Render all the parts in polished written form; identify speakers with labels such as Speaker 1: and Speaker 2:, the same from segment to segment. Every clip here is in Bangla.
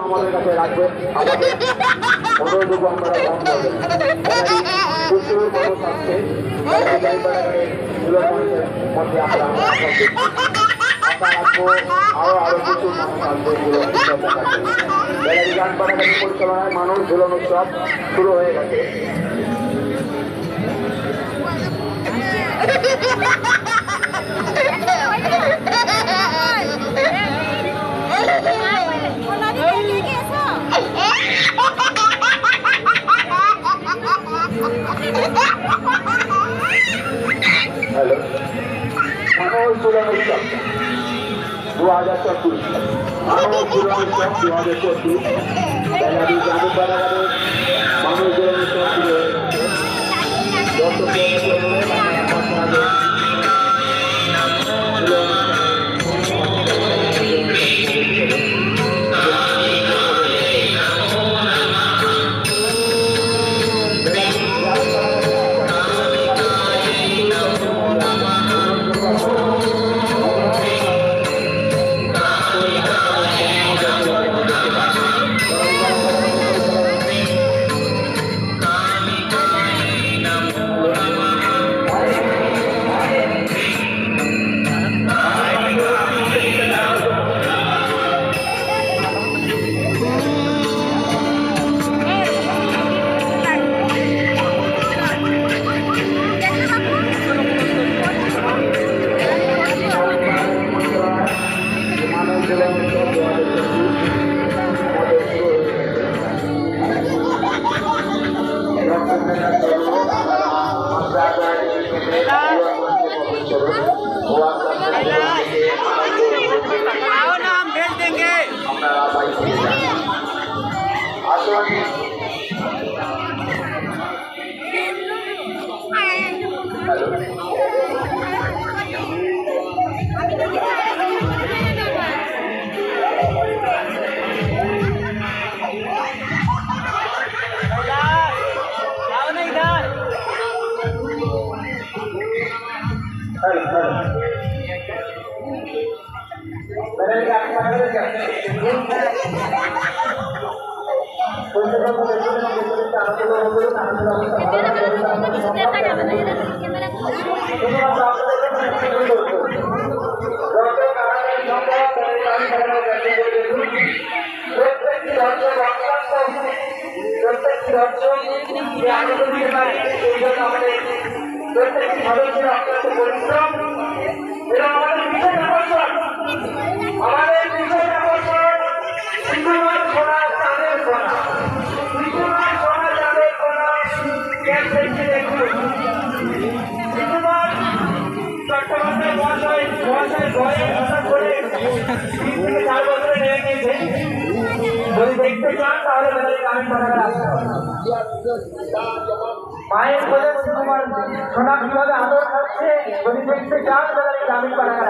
Speaker 1: আমাদের কাছে রাখবেন, আমাদের অনুরোধ আমরা গ্রহণ করবেন। প্রচুর মানুষ আসছে, মধ্যে আমরা রাখবো, আরো প্রচুর মানুষ আসবে। গান বাড়াগাড়ি পরিচালনায় মানুষ ঝুলন উৎসব শুরু হয়ে গেছে। হ্যালো, মানুষ ঝুলন উৎসব 2024, মানুষ ঝুলন উৎসব 2024 গ্রামীণ বাড়াগাড়ি মানুষ ঝুলন উৎসব শুরু হয়ে গেছে। মায়ের বলে তোমার সোনা কিভাবে আদর খাচ্ছে, যদি দেখতে চান তাহলে গ্রামীণ পাড়াগার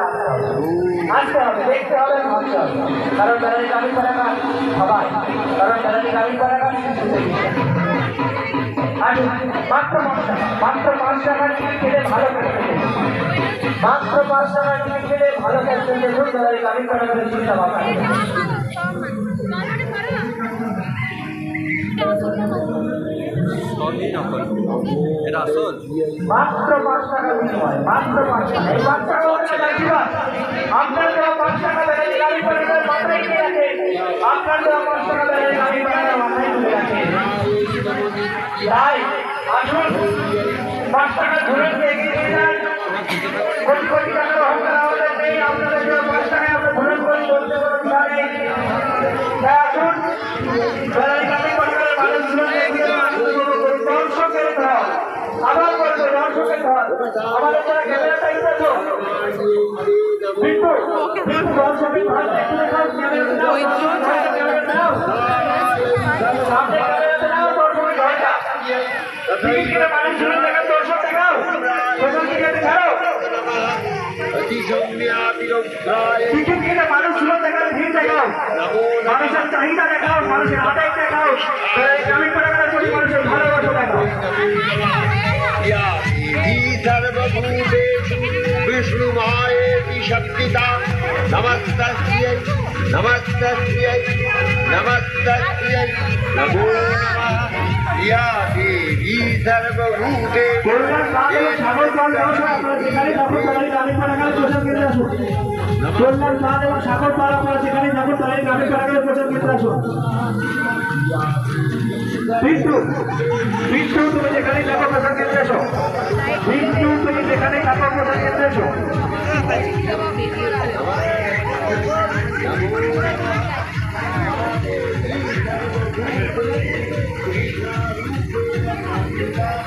Speaker 1: আসতে হবে, দেখতে হবে, ভাবতে হবে। কারণ তারা গ্রামীণ পাড়াগার সবাই, কারণ তারা গ্রামীণ পাড়াগার মাত্র 5 টাকার টিকিট কেটে ভালো খেলতে, মাত্র 5 টাকার টিকিট কেটে ভালো খেলতে দেখুন তারা গ্রামীণ পাড়াগারের চিন্তা ভাবনা। মাত্র 5 টাকা বিনিময়, মাত্র 5 টাকা। এই 5 টাকা আপনার দেওয়া 5 টাকা দেয় গাড়ি পাড়াগার মাথায় তুলে রাখে, আপনার দেওয়া 5 টাকা দেয় গাড়ি পাড়াগার মাথায় তুলে রাখে। তাই আসুন 5 টাকা ধরে এগিয়ে নিয়ে যান। কোটি কোটি টাকার অহংকার আমাদের নেই, আপনাদের দেওয়া 5 টাকায় আমরা ধরে করে চলতে কোনো বিষয় নেই। তাই আসুন আবার বলবো দর্শকের ধর, আমাদের যারা ক্যামেরা টাইম আছো দর্শকের ধর একটু দেখাও, ক্যামেরাতে নাও, সামনে ক্যামেরাতে নাও, দর্শকের ধরটা টিকিট কিনে মানুষ শুনে দেখাও, দর্শক দেখাও, প্রথম দিকে দেখাও, টিকিট কিনে মানুষ শুনে দেখাও, ভিড় দেখাও, মানুষের চাহিদা দেখাও, মানুষের আদায় দেখাও, গ্রামীণ পাড়াগার প্রতি মানুষের ভালোবাসা দেখাও।
Speaker 2: विष्णु मायेति शक्तिता नमस्तस्यै नमस्तस्यै नमस्त नमो नमः या देवी सर्वभूते
Speaker 1: কল্যাণ নাথ এবং সাগর পাল মহাশয় আপনারা যেখানে ঠাকুর তলায় গ্রামীণ কারাগারে প্রচার কেন্দ্রে আসুন। কল্যাণ নাথ এবং সাগর পাল আপনারা যেখানে ঠাকুর তলায় গ্রামীণ কারাগারে প্রচার কেন্দ্রে আসুন। বিট্টু বিট্টু তুমি যেখানে ঠাকুর প্রচার কেন্দ্রে এসো। বিট্টু তুমি যেখানে ঠাকুর প্রচার কেন্দ্রে এসো।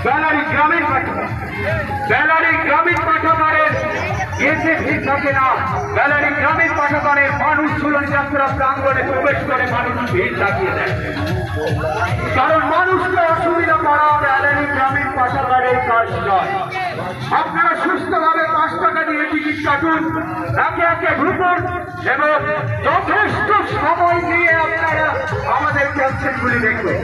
Speaker 1: বেলারি গ্রামীণ পাঠাগারের এসে ভিড় থাকে না। বেলারি গ্রামীণ পাঠাগারের মানুষ ঝুলন যাত্রা প্রাঙ্গণে প্রবেশ করে মানুষ ভিড় লাগিয়ে দেয়, কারণ মানুষকে অসুবিধা করা বেলারি গ্রামীণ পাঠাগারের কাজ নয়। আপনারা সুস্থভাবে 5 টাকা দিয়ে টিকিট কাটুন, একে একে ঢুকুন এবং যথেষ্ট সময় দিয়ে আপনারা আমাদের ক্যান্সারগুলি দেখবেন।